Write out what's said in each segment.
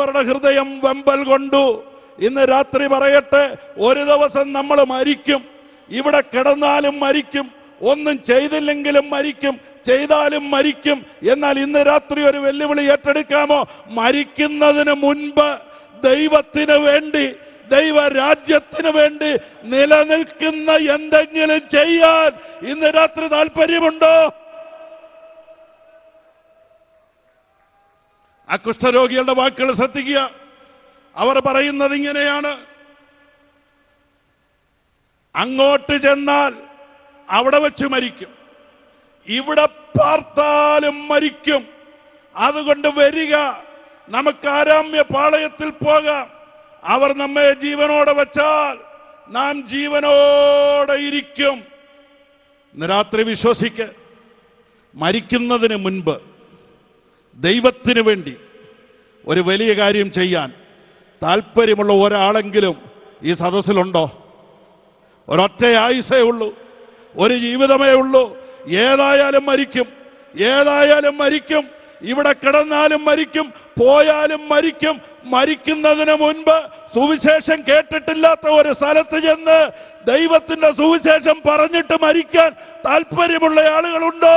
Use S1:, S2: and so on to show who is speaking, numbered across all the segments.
S1: അവരുടെ ഹൃദയം വെമ്പൽ കൊണ്ടു. ഇന്ന് രാത്രി പറയട്ടെ, ഒരു ദിവസം നമ്മൾ മരിക്കും. ഇവിടെ കിടന്നാലും മരിക്കും, ഒന്നും ചെയ്തില്ലെങ്കിലും മരിക്കും, ചെയ്താലും മരിക്കും. എന്നാൽ ഇന്ന് രാത്രി ഒരു വെല്ലുവിളി ഏറ്റെടുക്കാമോ? മരിക്കുന്നതിന് മുൻപ് ദൈവത്തിന് വേണ്ടി, ദൈവരാജ്യത്തിന് വേണ്ടി നിലനിൽക്കുന്ന എന്തെങ്കിലും ചെയ്യാൻ ഇന്ന് രാത്രി താല്പര്യമുണ്ടോ? ആ കുഷ്ഠരോഗികളുടെ വാക്കുകൾ ശ്രദ്ധിക്കുക. അവർ പറയുന്നത് ഇങ്ങനെയാണ്: അങ്ങോട്ട് ചെന്നാൽ അവിടെ വെച്ച് മരിക്കും, ഇവിടെ പാർത്താലും മരിക്കും. അതുകൊണ്ട് വരിക, നമുക്ക് ആരാമ്യ പാളയത്തിൽ പോകാം. അവർ നമ്മെ ജീവനോടെ വെച്ചാൽ നാം ജീവനോടെ ഇരിക്കും. ഇന്ന് രാത്രി വിശ്വസിക്ക്, മരിക്കുന്നതിന് മുൻപ് ദൈവത്തിന് വേണ്ടി ഒരു വലിയ കാര്യം ചെയ്യാൻ താല്പര്യമുള്ള ഒരാളെങ്കിലും ഈ സദസ്സിലുണ്ടോ? ഒരൊറ്റ ആയുസേ ഉള്ളൂ, ഒരു ജീവിതമേ ഉള്ളൂ. ഏതായാലും മരിക്കും, ഏതായാലും മരിക്കും. ഇവിടെ കിടന്നാലും മരിക്കും, പോയാലും മരിക്കും. മരിക്കുന്നതിന് മുൻപ് സുവിശേഷം കേട്ടിട്ടില്ലാത്ത ഒരു സ്ഥലത്ത് ചെന്ന് ദൈവത്തിന്റെ സുവിശേഷം പറഞ്ഞിട്ട് മരിക്കാൻ താല്പര്യമുള്ള ആളുകളുണ്ടോ?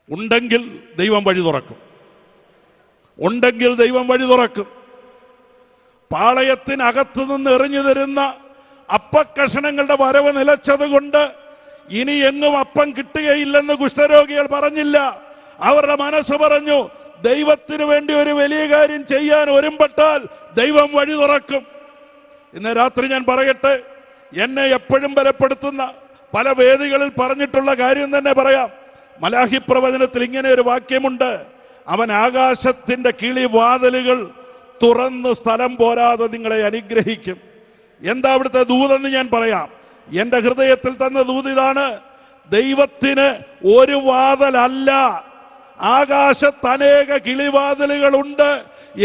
S1: ഉണ്ടെങ്കിൽ ദൈവം വഴി തുറക്കും, ഉണ്ടെങ്കിൽ ദൈവം വഴി തുറക്കും. പാളയത്തിനകത്തു നിന്ന് എറിഞ്ഞു തരുന്ന അപ്പക്കഷണങ്ങളുടെ വരവ് നിലച്ചതുകൊണ്ട് ഇനി എങ്ങും അപ്പം കിട്ടുകയില്ലെന്ന് കുഷ്ഠരോഗികൾ പറഞ്ഞില്ല. അവരുടെ മനസ്സ് പറഞ്ഞു, ദൈവത്തിനു വേണ്ടി ഒരു വലിയ കാര്യം ചെയ്യാൻ ഒരുമ്പെട്ടാൽ ദൈവം വഴി തുറക്കും. ഇന്ന് രാത്രി ഞാൻ പറയട്ടെ, എന്നെ എപ്പോഴും ബലപ്പെടുത്തുന്ന പല വേദികളിൽ പറഞ്ഞിട്ടുള്ള കാര്യം തന്നെ പറയാം. മലാഖി പ്രവചനത്തിൽ ഇങ്ങനെ ഒരു വാക്യമുണ്ട്: അവൻ ആകാശത്തിന്റെ കിളിവാതിലുകൾ തുറന്ന് സ്ഥലം പോരാതെ നിങ്ങളെ അനുഗ്രഹിക്കും. എന്താ അവിടുത്തെ ദൂതെന്ന് ഞാൻ പറയാം. എന്റെ ഹൃദയത്തിൽ തന്ന ദൂത് ഇതാണ്: ദൈവത്തിന് ഒരു വാതിലല്ല, ആകാശത്ത് അനേക കിളിവാതിലുകളുണ്ട്.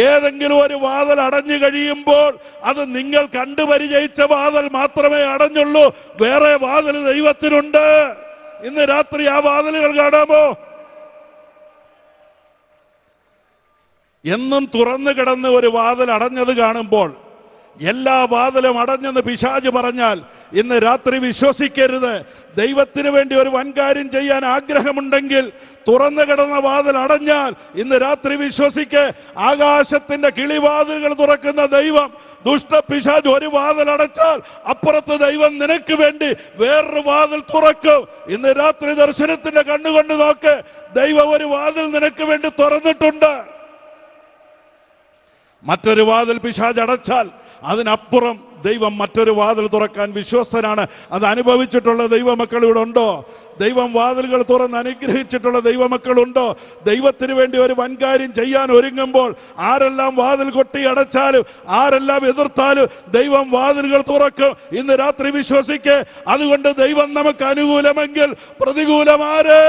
S1: ഏതെങ്കിലും ഒരു വാതിൽ അടഞ്ഞു കഴിയുമ്പോൾ അത് നിങ്ങൾ കണ്ടുപരിചയിച്ച വാതിൽ മാത്രമേ അടഞ്ഞുള്ളൂ. വേറെ വാതിൽ ദൈവത്തിനുണ്ട്. ഇന്ന് രാത്രി ആ വാതിലുകൾ കാണാമോ? എന്നും തുറന്നു കിടന്ന് ഒരു വാതിൽ അടഞ്ഞത് കാണുമ്പോൾ എല്ലാ വാതിലും അടഞ്ഞെന്ന് പിശാച് പറഞ്ഞാൽ ഇന്ന് രാത്രി വിശ്വസിക്കരുത്. ദൈവത്തിന് വേണ്ടി ഒരു വൻകാര്യം ചെയ്യാൻ ആഗ്രഹമുണ്ടെങ്കിൽ തുറന്നു കിടന്ന വാതിൽ അടഞ്ഞാൽ ഇന്ന് രാത്രി വിശ്വസിക്ക്, ആകാശത്തിന്റെ കിളിവാതിലുകൾ തുറക്കുന്ന ദൈവം. ദുഷ്ടപിശാച് ഒരു വാതിൽ അടച്ചാൽ അപ്പുറത്ത് ദൈവം നിനക്ക് വേണ്ടി വേറൊരു വാതിൽ തുറക്കും. ഇന്ന് രാത്രി ദർശനത്തിന്റെ കണ്ണുകൊണ്ട് നോക്ക്, ദൈവം ഒരു വാതിൽ നിനക്ക് വേണ്ടി തുറന്നിട്ടുണ്ട്. മറ്റൊരു വാതിൽ പിശാച് അടച്ചാൽ അതിനപ്പുറം ദൈവം മറ്റൊരു വാതിൽ തുറക്കാൻ വിശ്വസ്തനാണ്. അത് അനുഭവിച്ചിട്ടുള്ള ദൈവമക്കൾ ഇവിടെ ഉണ്ടോ? ദൈവം വാതിലുകൾ തുറന്ന് അനുഗ്രഹിച്ചിട്ടുള്ള ദൈവമക്കളുണ്ടോ? ദൈവത്തിന് വേണ്ടി ഒരു വൻകാര്യം ചെയ്യാൻ ഒരുങ്ങുമ്പോൾ ആരെല്ലാം വാതിൽ കൊട്ടി അടച്ചാലും ആരെല്ലാം എതിർത്താലും ദൈവം വാതിലുകൾ തുറക്കും. ഇന്ന് രാത്രി വിശ്വസിക്ക്. അതുകൊണ്ട് ദൈവം നമുക്ക് അനുകൂലമെങ്കിൽ പ്രതികൂലമാര്?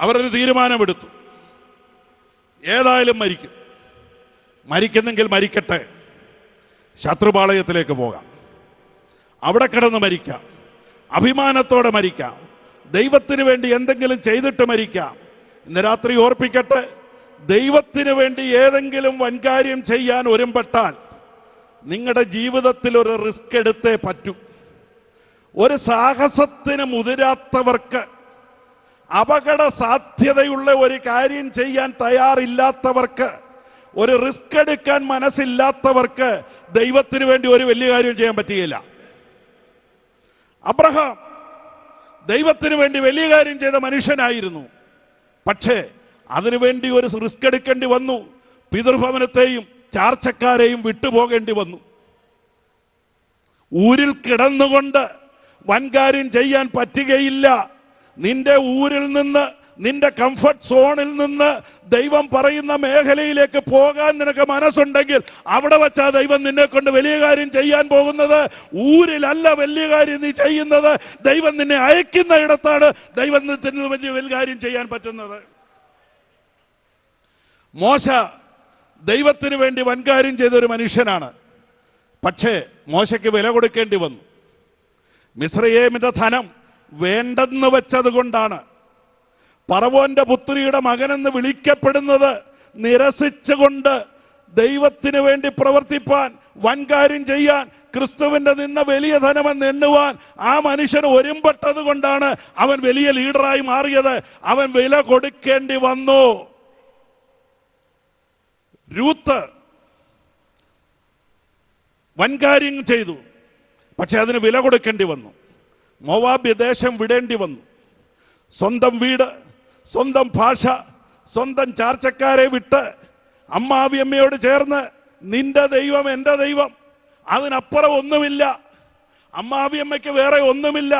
S1: അവരൊരു തീരുമാനമെടുത്തു, ഏതായാലും മരിക്കും, മരിക്കുന്നെങ്കിൽ മരിക്കട്ടെ, ശത്രുപാളയത്തിലേക്ക് പോകാം, അവിടെ കിടന്ന് മരിക്കാം, അഭിമാനത്തോടെ മരിക്കാം, ദൈവത്തിന് വേണ്ടി എന്തെങ്കിലും ചെയ്തിട്ട് മരിക്കാം. ഇന്ന് രാത്രി ഓർപ്പിക്കട്ടെ, ദൈവത്തിന് വേണ്ടി ഏതെങ്കിലും വൻകാര്യം ചെയ്യാൻ ഒരുമ്പെട്ടാൽ നിങ്ങളുടെ ജീവിതത്തിൽ ഒരു റിസ്ക് എടുത്തേ പറ്റൂ. ഒരു സാഹസത്തിന് മുതിരാത്തവർക്ക്, അപകട സാധ്യതയുള്ള ഒരു കാര്യം ചെയ്യാൻ തയ്യാറില്ലാത്തവർക്ക്, ഒരു റിസ്ക് എടുക്കാൻ മനസ്സില്ലാത്തവർക്ക് ദൈവത്തിന് വേണ്ടി ഒരു വലിയ കാര്യം ചെയ്യാൻ പറ്റുകയില്ല. അബ്രഹാം ദൈവത്തിന് വേണ്ടി വലിയ കാര്യം ചെയ്ത മനുഷ്യനായിരുന്നു. പക്ഷേ അതിനുവേണ്ടി ഒരു റിസ്ക് എടുക്കേണ്ടി വന്നു. പിതൃഭവനത്തെയും ചാർച്ചക്കാരെയും വിട്ടുപോകേണ്ടി വന്നു. ഊരിൽ കിടന്നുകൊണ്ട് വൻകാര്യം ചെയ്യാൻ പറ്റുകയില്ല. നിന്റെ ഊരിൽ നിന്ന്, നിന്റെ കംഫർട്ട് സോണിൽ നിന്ന് ദൈവം പറയുന്ന മേഖലയിലേക്ക് പോകാൻ നിനക്ക് മനസ്സുണ്ടെങ്കിൽ അവിടെ വെച്ചാ ദൈവം നിന്നെ കൊണ്ട് വലിയ കാര്യം ചെയ്യാൻ പോകുന്നത്. ഊരിലല്ല വലിയ കാര്യം നീ ചെയ്യുന്നത്. ദൈവം നിന്നെ അയക്കുന്ന ഇടത്താണ് ദൈവത്തിന് വലിയ കാര്യം ചെയ്യാൻ പറ്റുന്നത്. മോശ ദൈവത്തിന് വേണ്ടി വൻകാര്യം ചെയ്തൊരു മനുഷ്യനാണ്. പക്ഷേ മോശയ്ക്ക് വില കൊടുക്കേണ്ടി വന്നു. മിസ്രയേമിന്റെ ധനം വേണ്ടെന്ന് വെച്ചതുകൊണ്ടാണ്. പറവോന്റെ പുത്രിയുടെ മകനെന്ന് വിളിക്കപ്പെടുന്നത് നിരസിച്ചുകൊണ്ട് ദൈവത്തിന് വേണ്ടി പ്രവർത്തിപ്പാൻ, വൻകാര്യം ചെയ്യാൻ, ക്രിസ്തുവിന്റെ നിന്ന വലിയ ധനമെന്ന് എണ്ണുവാൻ ആ മനുഷ്യൻ ഒരുമ്പെട്ടത് കൊണ്ടാണ് അവൻ വലിയ ലീഡറായി മാറിയത്. അവൻ വില കൊടുക്കേണ്ടി വന്നു. രൂത്ത് വൻകാര്യം ചെയ്തു, പക്ഷെ അതിന് വില കൊടുക്കേണ്ടി വന്നു. മോവാബ്യ ദേശം വിടേണ്ടി വന്നു. സ്വന്തം വീട്, സ്വന്തം ഭാഷ, സ്വന്തം ചാർച്ചക്കാരെ വിട്ട് അമ്മാവിയമ്മയോട് ചേർന്ന് നിന്റെ ദൈവം എന്റെ ദൈവം, അതിനപ്പുറം ഒന്നുമില്ല. അമ്മാവിയമ്മയ്ക്ക് വേറെ ഒന്നുമില്ല,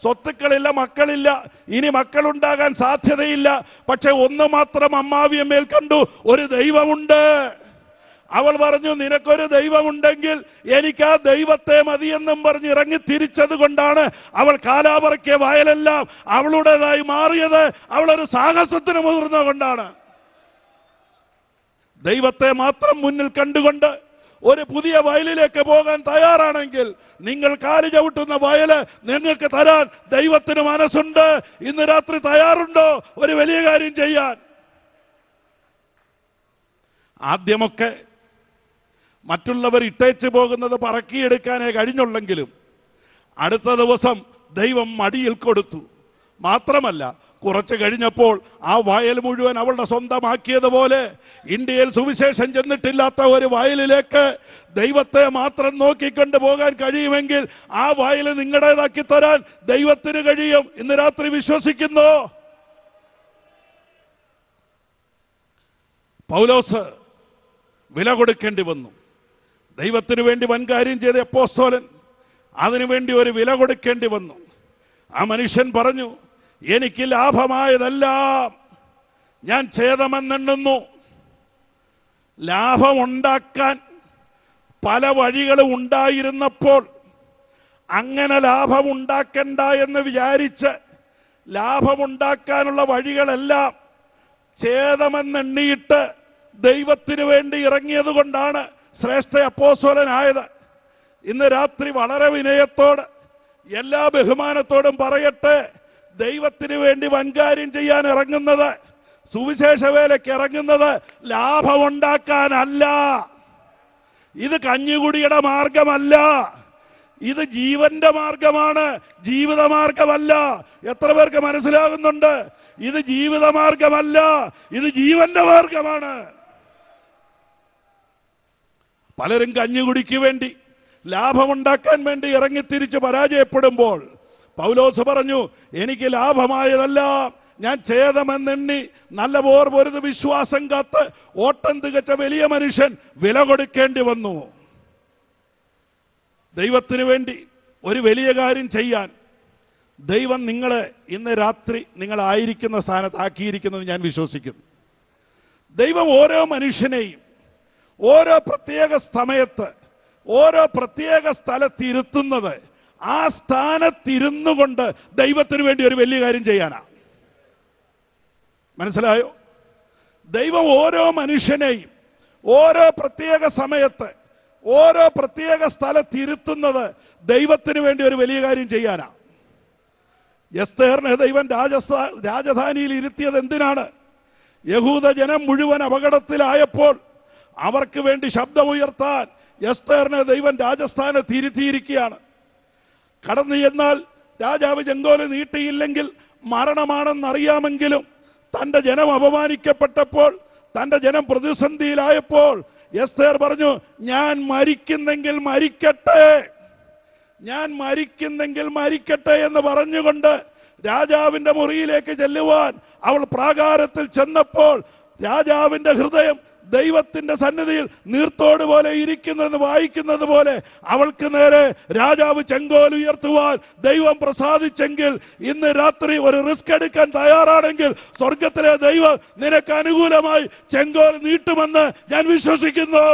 S1: സ്വത്തുക്കളില്ല, മക്കളില്ല, ഇനി മക്കളുണ്ടാകാൻ സാധ്യതയില്ല. പക്ഷെ ഒന്ന് മാത്രം അമ്മാവിയമ്മയിൽ കണ്ടു, ഒരു ദൈവമുണ്ട്. അവൾ പറഞ്ഞു, നിനക്കൊരു ദൈവമുണ്ടെങ്കിൽ എനിക്ക് ആ ദൈവത്തെ മതിയെന്നും പറഞ്ഞ് ഇറങ്ങി തിരിച്ചത് കൊണ്ടാണ് അവൾ കാലാപറക്കിയ വയലെല്ലാം അവളുടേതായി മാറിയത്. അവളൊരു സാഹസത്തിന് മുതിർന്നത് കൊണ്ടാണ്. ദൈവത്തെ മാത്രം മുന്നിൽ കണ്ടുകൊണ്ട് ഒരു പുതിയ വയലിലേക്ക് പോകാൻ തയ്യാറാണെങ്കിൽ നിങ്ങൾ കാല് ചവിട്ടുന്ന വയല് നിങ്ങൾക്ക് തരാൻ ദൈവത്തിന് മനസ്സുണ്ട്. ഇന്ന് രാത്രി തയ്യാറുണ്ടോ ഒരു വലിയ കാര്യം ചെയ്യാൻ? ആദ്യമൊക്കെ മറ്റുള്ളവർ ഇട്ടേച്ചു പോകുന്നത് പറക്കിയെടുക്കാനേ കഴിഞ്ഞുള്ളെങ്കിലും അടുത്ത ദിവസം ദൈവം മടിയിൽ കൊടുത്തു. മാത്രമല്ല, കുറച്ച് കഴിഞ്ഞപ്പോൾ ആ വയൽ മുഴുവൻ അവളുടെ സ്വന്തമാക്കിയതുപോലെ ഇന്ത്യയിൽ സുവിശേഷം ചെന്നിട്ടില്ലാത്ത ഒരു വയലിലേക്ക് ദൈവത്തെ മാത്രം നോക്കിക്കൊണ്ട് പോകാൻ കഴിയുമെങ്കിൽ ആ വയൽ നിങ്ങളുടേതാക്കി തരാൻ ദൈവത്തിന് കഴിയും. ഇന്ന് രാത്രി വിശ്വസിക്കുന്നു. പൗലോസ് വില കൊടുക്കേണ്ടി വന്നു. ദൈവത്തിന് വേണ്ടി വൻകാര്യം ചെയ്ത അപ്പോസ്തലൻ അതിനുവേണ്ടി ഒരു വില കൊടുക്കേണ്ടി വന്നു. ആ മനുഷ്യൻ പറഞ്ഞു, എനിക്ക് ലാഭമായതെല്ലാം ഞാൻ ഛേദമെന്നെണ്ണുന്നു. ലാഭമുണ്ടാക്കാൻ പല വഴികളും ഉണ്ടായിരുന്നപ്പോൾ അങ്ങനെ ലാഭമുണ്ടാക്കണ്ട എന്ന് വിചാരിച്ച് ലാഭമുണ്ടാക്കാനുള്ള വഴികളെല്ലാം ഛേദമെന്നെണ്ണിയിട്ട് ദൈവത്തിന് വേണ്ടി ഇറങ്ങിയത് കൊണ്ടാണ് ശ്രേഷ്ഠ അപ്പോസ്തലനായത്. ഇന്ന് രാത്രി വളരെ വിനയത്തോട് എല്ലാ ബഹുമാനത്തോടും പറയട്ടെ, ദൈവത്തിന് വേണ്ടി വൻകാര്യം ചെയ്യാൻ ഇറങ്ങുന്നത്, സുവിശേഷ വേലയ്ക്ക് ഇറങ്ങുന്നത് ലാഭമുണ്ടാക്കാനല്ല. ഇത് കഞ്ഞികുടിയുടെ മാർഗമല്ല, ഇത് ജീവന്റെ മാർഗമാണ്, ജീവിതമാർഗമല്ല. എത്ര പേർക്ക് മനസ്സിലാകുന്നുണ്ട്? ഇത് ജീവിതമാർഗമല്ല, ഇത് ജീവന്റെ മാർഗമാണ്. പലരും കഞ്ഞികുടിക്ക് വേണ്ടി, ലാഭമുണ്ടാക്കാൻ വേണ്ടി ഇറങ്ങിത്തിരിച്ച് പരാജയപ്പെടുമ്പോൾ പൗലോസ് പറഞ്ഞു, എനിക്ക് ലാഭമായതെല്ലാം ഞാൻ ഛേദമെന്നെണ്ണി നല്ല പോർ പൊരുത് വിശ്വാസം കാത്ത് ഓട്ടം തികച്ച വലിയ മനുഷ്യൻ വില കൊടുക്കേണ്ടി വന്നു. ദൈവത്തിന് വേണ്ടി ഒരു വലിയ കാര്യം ചെയ്യാൻ ദൈവം നിങ്ങളെ ഇന്ന് രാത്രി നിങ്ങളായിരിക്കുന്ന സ്ഥാനത്താക്കിയിരിക്കുന്നത് ഞാൻ വിശ്വസിക്കുന്നു. ദൈവം ഓരോ മനുഷ്യനെയും ഓരോ പ്രത്യേക സമയത്ത് ഓരോ പ്രത്യേക സ്ഥലത്തിരുത്തുന്നത് ആ സ്ഥാനത്തിരുന്നു കൊണ്ട് ദൈവത്തിന് വേണ്ടി ഒരു വലിയ കാര്യം ചെയ്യാനാണ്. മനസ്സിലായോ? ദൈവം ഓരോ മനുഷ്യനെയും ഓരോ പ്രത്യേക സമയത്ത് ഓരോ പ്രത്യേക സ്ഥലത്തിരുത്തുന്നത് ദൈവത്തിന് വേണ്ടി ഒരു വലിയ കാര്യം ചെയ്യാനാണ്. എസ്തേറിനെ ദൈവം രാജധാനിയിൽ ഇരുത്തിയത് എന്തിനാണ്? യഹൂദ ജനം മുഴുവൻ അപകടത്തിലായപ്പോൾ അവർക്ക് വേണ്ടി ശബ്ദമുയർത്താൻ എസ്തേറിനെ ദൈവം രാജസ്ഥാനത്ത് ഇരുത്തിയിരിക്കുകയാണ്. കടന്നു ചെന്നാൽ രാജാവ് ചെങ്കോല് നീട്ടിയില്ലെങ്കിൽ മരണമാണെന്നറിയാമെങ്കിലും തന്റെ ജനം അപമാനിക്കപ്പെട്ടപ്പോൾ, തന്റെ ജനം പ്രതിസന്ധിയിലായപ്പോൾ എസ്തേർ പറഞ്ഞു, ഞാൻ മരിക്കുന്നെങ്കിൽ മരിക്കട്ടെ, ഞാൻ മരിക്കുന്നെങ്കിൽ മരിക്കട്ടെ എന്ന് പറഞ്ഞുകൊണ്ട് രാജാവിന്റെ മുറിയിലേക്ക് ചെല്ലുവാൻ അവൾ പ്രാകാരത്തിൽ ചെന്നപ്പോൾ രാജാവിന്റെ ഹൃദയം ദൈവത്തിന്റെ സന്നിധിയിൽ നീർത്തോട് പോലെ ഇരിക്കുന്നെന്ന് വായിക്കുന്നത് പോലെ അവൾക്ക് നേരെ രാജാവ് ചെങ്കോൽ ഉയർത്തുവാൻ ദൈവം പ്രസാദിച്ചെങ്കിൽ ഇന്ന് രാത്രി ഒരു റിസ്ക് എടുക്കാൻ തയ്യാറാണെങ്കിൽ സ്വർഗത്തിലെ ദൈവം നിനക്ക് അനുകൂലമായി ചെങ്കോൽ നീട്ടുമെന്ന് ഞാൻ വിശ്വസിക്കുന്നു.